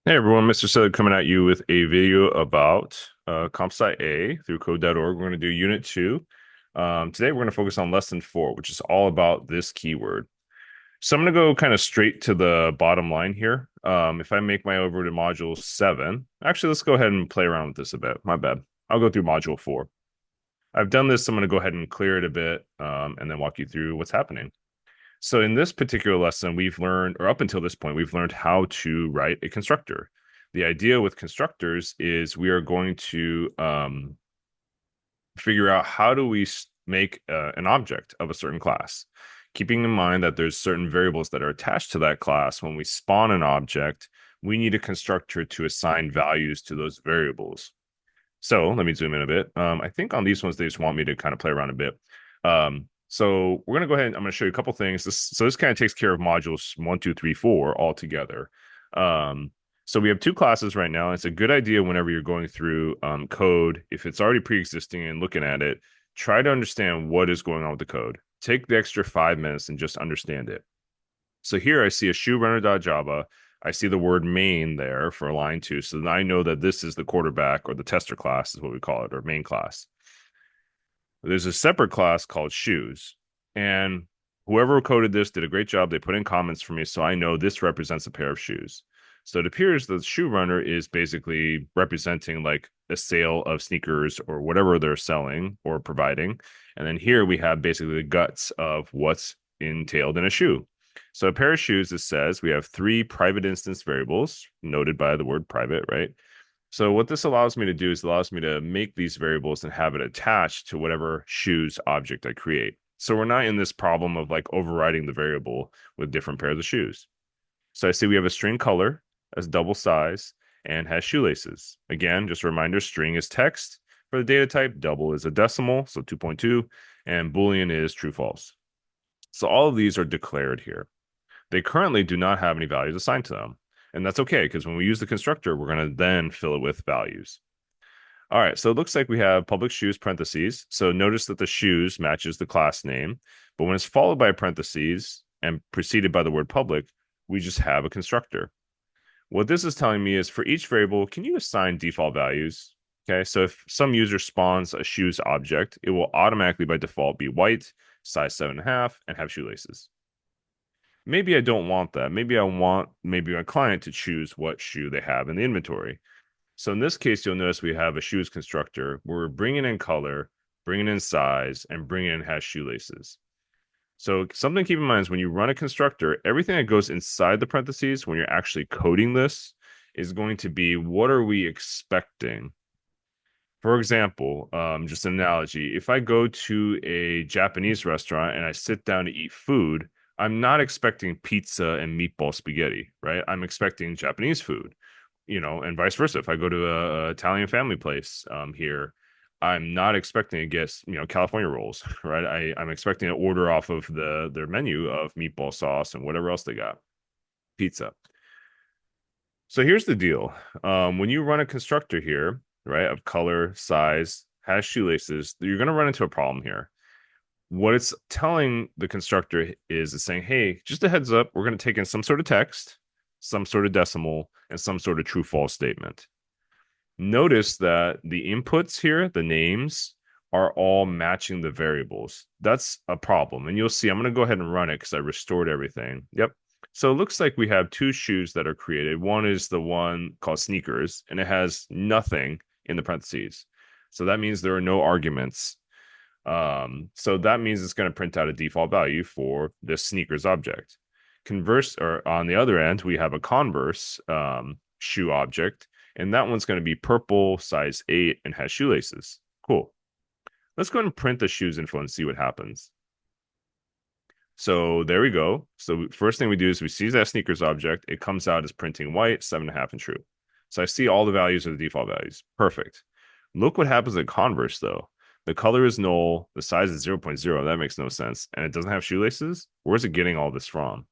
Hey everyone, Mr. Silly coming at you with a video about CompSci A through code.org. We're going to do Unit 2. Today we're going to focus on Lesson 4, which is all about this keyword. So I'm going to go kind of straight to the bottom line here. If I make my way over to Module 7, actually, let's go ahead and play around with this a bit. My bad. I'll go through Module 4. I've done this, so I'm going to go ahead and clear it a bit and then walk you through what's happening. So in this particular lesson, we've learned, or up until this point, we've learned how to write a constructor. The idea with constructors is we are going to figure out how do we make an object of a certain class, keeping in mind that there's certain variables that are attached to that class. When we spawn an object, we need a constructor to assign values to those variables. So let me zoom in a bit. I think on these ones, they just want me to kind of play around a bit. So we're going to go ahead and I'm going to show you a couple things. This kind of takes care of modules 1, 2, 3, 4 all together. So we have two classes right now. It's a good idea whenever you're going through code, if it's already pre-existing and looking at it, try to understand what is going on with the code. Take the extra 5 minutes and just understand it. So here I see a shoerunner.java. I see the word main there for line 2. So I know that this is the quarterback or the tester class is what we call it, or main class. There's a separate class called shoes. And whoever coded this did a great job. They put in comments for me, so I know this represents a pair of shoes. So it appears that shoe runner is basically representing like a sale of sneakers or whatever they're selling or providing. And then here we have basically the guts of what's entailed in a shoe. So a pair of shoes, it says we have 3 private instance variables, noted by the word private, right? So what this allows me to do is allows me to make these variables and have it attached to whatever shoes object I create. So we're not in this problem of like overriding the variable with different pairs of shoes. So I see we have a string color as double size and has shoelaces. Again, just a reminder, string is text for the data type, double is a decimal, so 2.2, and Boolean is true false. So all of these are declared here. They currently do not have any values assigned to them. And that's okay, because when we use the constructor, we're going to then fill it with values. All right, so it looks like we have public shoes parentheses. So notice that the shoes matches the class name, but when it's followed by a parentheses and preceded by the word public, we just have a constructor. What this is telling me is for each variable, can you assign default values? Okay, so if some user spawns a shoes object, it will automatically by default be white, size 7.5, and have shoelaces. Maybe I don't want that. Maybe I want maybe my client to choose what shoe they have in the inventory. So in this case, you'll notice we have a shoes constructor where we're bringing in color, bringing in size, and bringing in has shoelaces. So something to keep in mind is when you run a constructor, everything that goes inside the parentheses when you're actually coding this is going to be what are we expecting? For example, just an analogy, if I go to a Japanese restaurant and I sit down to eat food, I'm not expecting pizza and meatball spaghetti, right? I'm expecting Japanese food, and vice versa. If I go to a Italian family place here, I'm not expecting to get, California rolls, right? I'm expecting to order off of their menu of meatball sauce and whatever else they got, pizza. So here's the deal. When you run a constructor here, right, of color, size, has shoelaces, you're going to run into a problem here. What it's telling the constructor is it's saying, hey, just a heads up, we're going to take in some sort of text, some sort of decimal, and some sort of true false statement. Notice that the inputs here, the names, are all matching the variables. That's a problem. And you'll see, I'm going to go ahead and run it because I restored everything. Yep. So it looks like we have 2 shoes that are created. One is the one called sneakers, and it has nothing in the parentheses. So that means there are no arguments. So that means it's going to print out a default value for this sneakers object. Converse, or on the other end, we have a converse shoe object, and that one's going to be purple, size 8, and has shoelaces. Cool. Let's go ahead and print the shoes info and see what happens. So there we go. So first thing we do is we see that sneakers object. It comes out as printing white, 7.5, and true. So I see all the values are the default values. Perfect. Look what happens at converse, though. The color is null. The size is 0.0. That makes no sense. And it doesn't have shoelaces? Where's it getting all this from?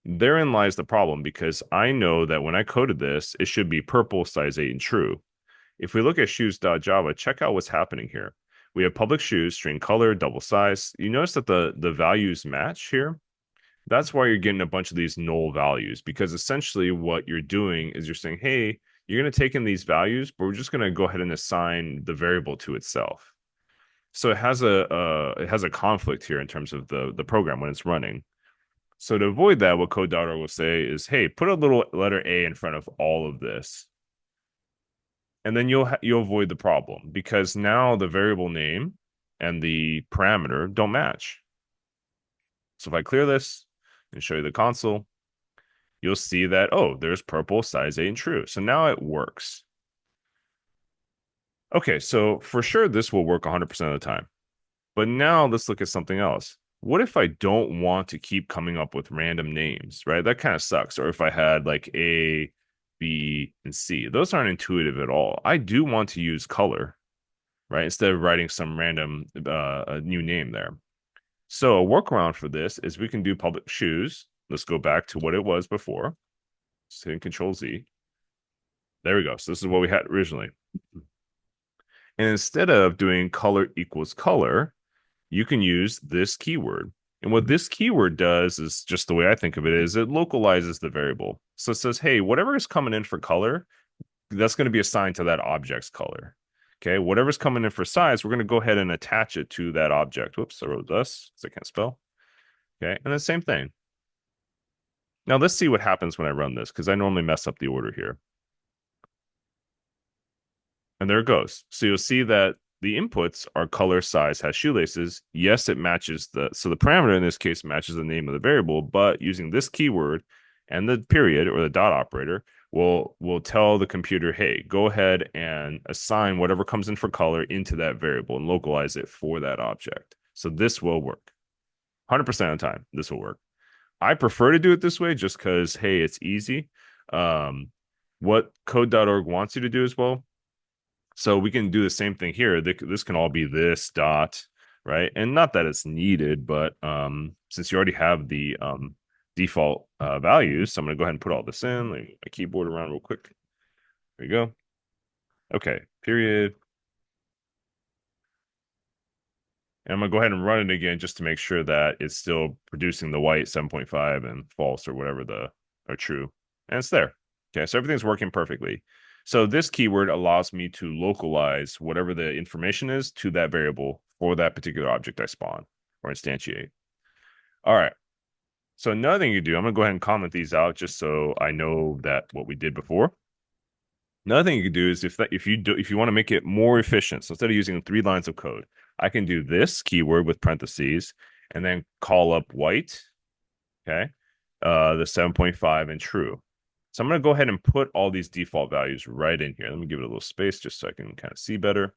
Therein lies the problem, because I know that when I coded this, it should be purple, size 8, and true. If we look at shoes.java, check out what's happening here. We have public shoes, string color, double size. You notice that the values match here. That's why you're getting a bunch of these null values, because essentially what you're doing is you're saying, hey, you're going to take in these values, but we're just going to go ahead and assign the variable to itself. So it has a conflict here in terms of the program when it's running. So to avoid that, what code.org will say is, hey, put a little letter A in front of all of this, and then you'll avoid the problem, because now the variable name and the parameter don't match. So if I clear this and show you the console, you'll see that, oh, there's purple, size 8, and true. So now it works. Okay, so for sure this will work 100% of the time. But now let's look at something else. What if I don't want to keep coming up with random names, right? That kind of sucks. Or if I had like A, B, and C, those aren't intuitive at all. I do want to use color, right? Instead of writing some random a new name there. So a workaround for this is we can do public shoes. Let's go back to what it was before. Just hitting Control Z. There we go. So this is what we had originally. And instead of doing color equals color, you can use this keyword. And what this keyword does is just the way I think of it is it localizes the variable. So it says, hey, whatever is coming in for color, that's going to be assigned to that object's color. Okay, whatever's coming in for size, we're going to go ahead and attach it to that object. Whoops, I wrote this because I can't spell. Okay, and the same thing. Now let's see what happens when I run this, because I normally mess up the order here. And there it goes. So you'll see that the inputs are color, size, has shoelaces. Yes, it matches so the parameter in this case matches the name of the variable, but using this keyword and the period or the dot operator will tell the computer, hey, go ahead and assign whatever comes in for color into that variable and localize it for that object. So this will work. 100% of the time, this will work. I prefer to do it this way just because, hey, it's easy. What code.org wants you to do as well. So we can do the same thing here. This can all be this dot, right? And not that it's needed, but since you already have the default values, so I'm going to go ahead and put all this in. Let me move my keyboard around real quick. There you go. Okay, period. And I'm going to go ahead and run it again just to make sure that it's still producing the white 7.5 and false or whatever or true. And it's there. Okay, so everything's working perfectly. So this keyword allows me to localize whatever the information is to that variable for that particular object I spawn or instantiate. All right. So another thing you do, I'm going to go ahead and comment these out just so I know that what we did before. Another thing you can do is if you want to make it more efficient, so instead of using 3 lines of code, I can do this keyword with parentheses and then call up white, okay, the 7.5 and true. So I'm going to go ahead and put all these default values right in here. Let me give it a little space just so I can kind of see better.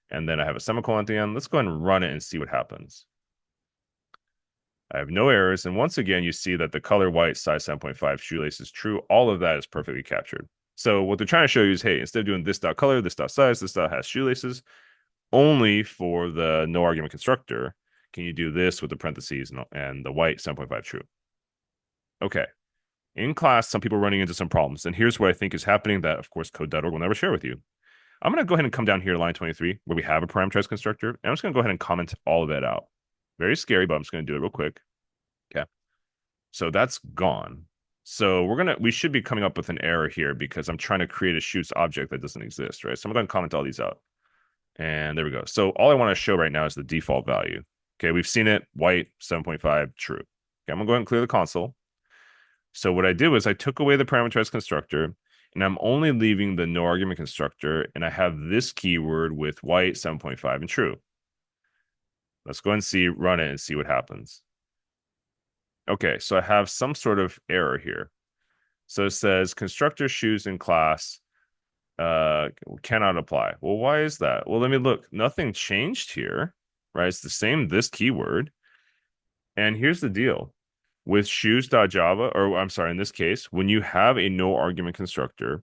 And then I have a semicolon at the end. Let's go ahead and run it and see what happens. I have no errors. And once again, you see that the color white, size 7.5, shoelace is true. All of that is perfectly captured. So what they're trying to show you is, hey, instead of doing this dot color, this dot size, this dot has shoelaces, only for the no argument constructor can you do this with the parentheses and the white 7.5 true. Okay. In class, some people are running into some problems. And here's what I think is happening that, of course, code.org will never share with you. I'm going to go ahead and come down here to line 23, where we have a parameterized constructor. And I'm just going to go ahead and comment all of that out. Very scary, but I'm just going to do it real quick. Okay. So that's gone. So we should be coming up with an error here because I'm trying to create a shoots object that doesn't exist, right? So I'm going to comment all these out. And there we go. So all I want to show right now is the default value. Okay, we've seen it, white, 7.5, true. Okay, I'm going to go ahead and clear the console. So what I did was I took away the parameterized constructor, and I'm only leaving the no argument constructor, and I have this keyword with white, 7.5, and true. Let's go ahead and run it and see what happens. Okay, so I have some sort of error here. So it says constructor shoes in class cannot apply. Well, why is that? Well, let me look. Nothing changed here, right? It's the same, this keyword. And here's the deal. With shoes.java, or I'm sorry, in this case, when you have a no argument constructor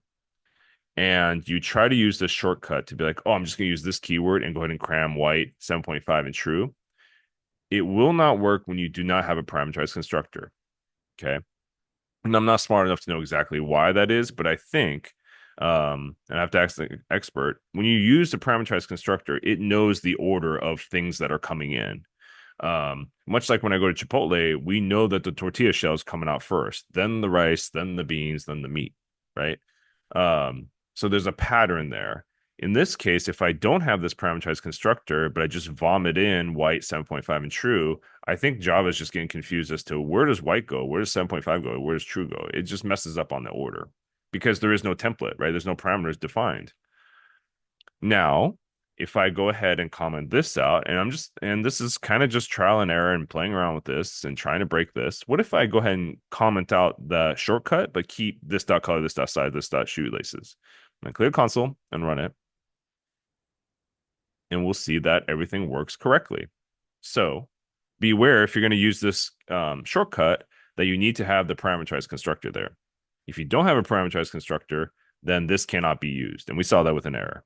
and you try to use this shortcut to be like, oh, I'm just going to use this keyword and go ahead and cram white, 7.5 and true, it will not work when you do not have a parameterized constructor. Okay. And I'm not smart enough to know exactly why that is, but I think, and I have to ask the expert, when you use the parameterized constructor, it knows the order of things that are coming in. Much like when I go to Chipotle, we know that the tortilla shell is coming out first, then the rice, then the beans, then the meat, right? So there's a pattern there. In this case, if I don't have this parameterized constructor, but I just vomit in white 7.5 and true, I think Java is just getting confused as to where does white go? Where does 7.5 go? Where does true go? It just messes up on the order because there is no template, right? There's no parameters defined. Now, if I go ahead and comment this out, and this is kind of just trial and error and playing around with this and trying to break this. What if I go ahead and comment out the shortcut, but keep this dot color, this dot size, this dot shoelaces? And I clear console and run it, and we'll see that everything works correctly. So beware if you're going to use this shortcut that you need to have the parameterized constructor there. If you don't have a parameterized constructor, then this cannot be used. And we saw that with an error.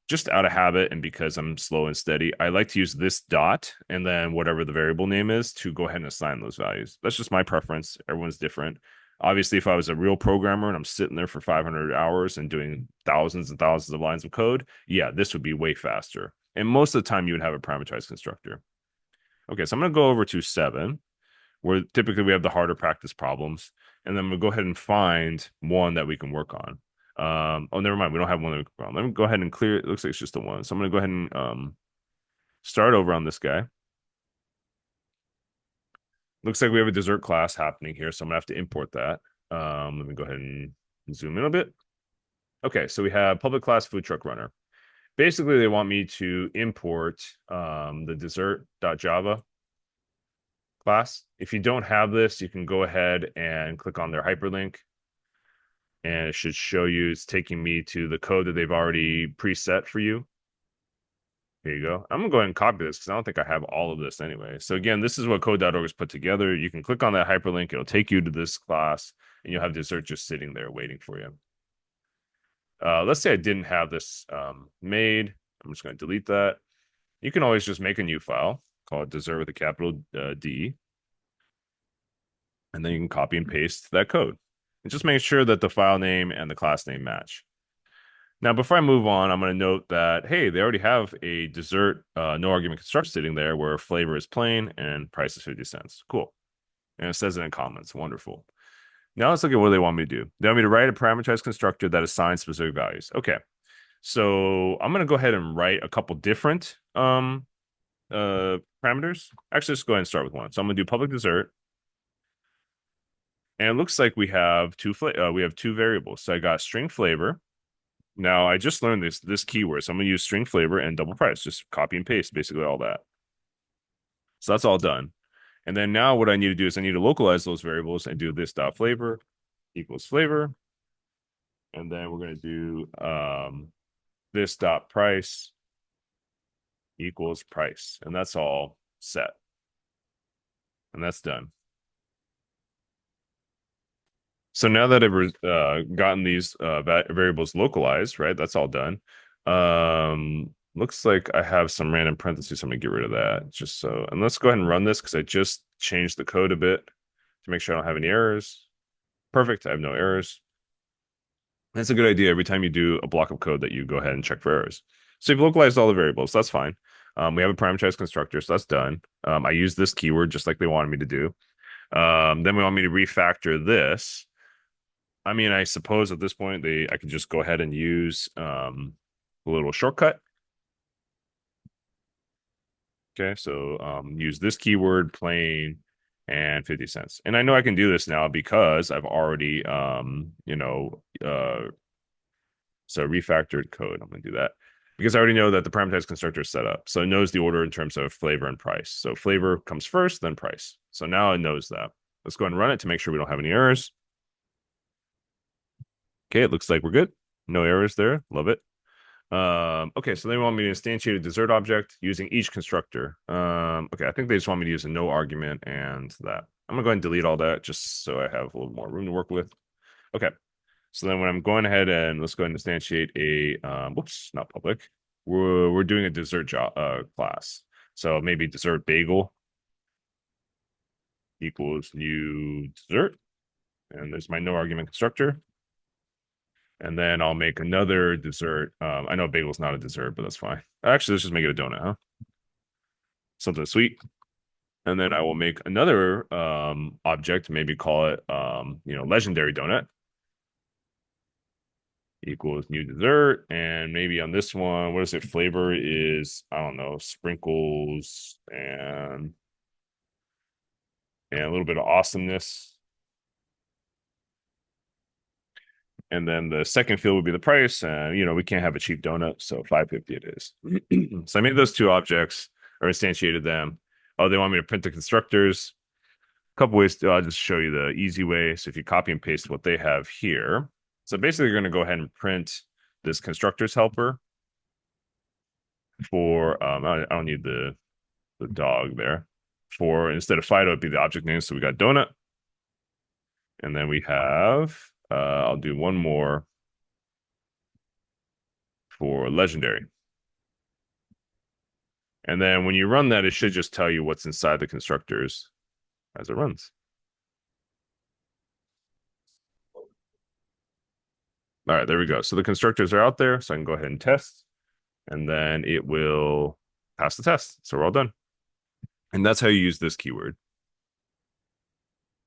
Just out of habit and because I'm slow and steady, I like to use this dot and then whatever the variable name is to go ahead and assign those values. That's just my preference. Everyone's different. Obviously, if I was a real programmer and I'm sitting there for 500 hours and doing thousands and thousands of lines of code, yeah, this would be way faster. And most of the time, you would have a parameterized constructor. Okay, so I'm going to go over to 7, where typically we have the harder practice problems. And then we'll go ahead and find one that we can work on. Oh, never mind. We don't have one that we can work on. Let me go ahead and clear it. It looks like it's just the one. So I'm going to go ahead and start over on this guy. Looks like we have a dessert class happening here, so I'm gonna have to import that. Let me go ahead and zoom in a bit. Okay, so we have public class food truck runner. Basically, they want me to import the dessert.java class. If you don't have this, you can go ahead and click on their hyperlink, and it should show you. It's taking me to the code that they've already preset for you. Here you go. I'm gonna go ahead and copy this because I don't think I have all of this anyway. So again, this is what code.org has put together. You can click on that hyperlink. It'll take you to this class and you'll have dessert just sitting there waiting for you. Let's say I didn't have this made. I'm just going to delete that. You can always just make a new file, call it dessert with a capital D. And then you can copy and paste that code. And just make sure that the file name and the class name match. Now, before I move on, I'm going to note that, hey, they already have a dessert no argument constructor sitting there where flavor is plain and price is 50 cents. Cool. And it says it in comments. Wonderful. Now let's look at what they want me to do. They want me to write a parameterized constructor that assigns specific values. Okay. So I'm going to go ahead and write a couple different parameters. Actually, let's go ahead and start with one. So I'm going to do public dessert. And it looks like we have two variables. So I got string flavor. Now, I just learned this keyword, so I'm going to use string flavor and double price, just copy and paste basically all that. So that's all done. And then now what I need to do is I need to localize those variables and do this dot flavor equals flavor. And then we're going to do this dot price equals price. And that's all set. And that's done. So now that I've gotten these variables localized, right? That's all done. Looks like I have some random parentheses. So I'm gonna get rid of that just so. And let's go ahead and run this because I just changed the code a bit to make sure I don't have any errors. Perfect. I have no errors. That's a good idea every time you do a block of code that you go ahead and check for errors. So you've localized all the variables. That's fine. We have a parameterized constructor, so that's done. I use this keyword just like they wanted me to do. Then we want me to refactor this. I mean, I suppose at this point I could just go ahead and use a little shortcut. Okay, so use this keyword, plain, and 50 cents. And I know I can do this now because I've already, so refactored code. I'm going to do that because I already know that the parameterized constructor is set up. So it knows the order in terms of flavor and price. So flavor comes first, then price. So now it knows that. Let's go ahead and run it to make sure we don't have any errors. Okay, it looks like we're good. No errors there. Love it. Okay, so they want me to instantiate a dessert object using each constructor. Okay, I think they just want me to use a no argument and that. I'm gonna go ahead and delete all that just so I have a little more room to work with. Okay, so then when I'm going ahead and let's go ahead and instantiate a whoops, not public. We're doing a dessert class. So maybe dessert bagel equals new dessert. And there's my no argument constructor. And then I'll make another dessert. I know bagel's not a dessert, but that's fine. Actually, let's just make it a donut, huh? something sweet. And then I will make another object, maybe call it legendary donut equals new dessert. And maybe on this one, what is it? Flavor is, I don't know, sprinkles and a little bit of awesomeness. And then the second field would be the price. And we can't have a cheap donut, so 550 it is. So I made those two objects or instantiated them. Oh, they want me to print the constructors. A couple ways I'll just show you the easy way. So if you copy and paste what they have here. So basically you're going to go ahead and print this constructors helper for I don't need the dog there. For instead of Fido, it'd be the object name. So we got donut. And then we have I'll do one more for legendary. And then when you run that, it should just tell you what's inside the constructors as it runs. All right, there we go. So the constructors are out there, so I can go ahead and test, and then it will pass the test. So we're all done. And that's how you use this keyword.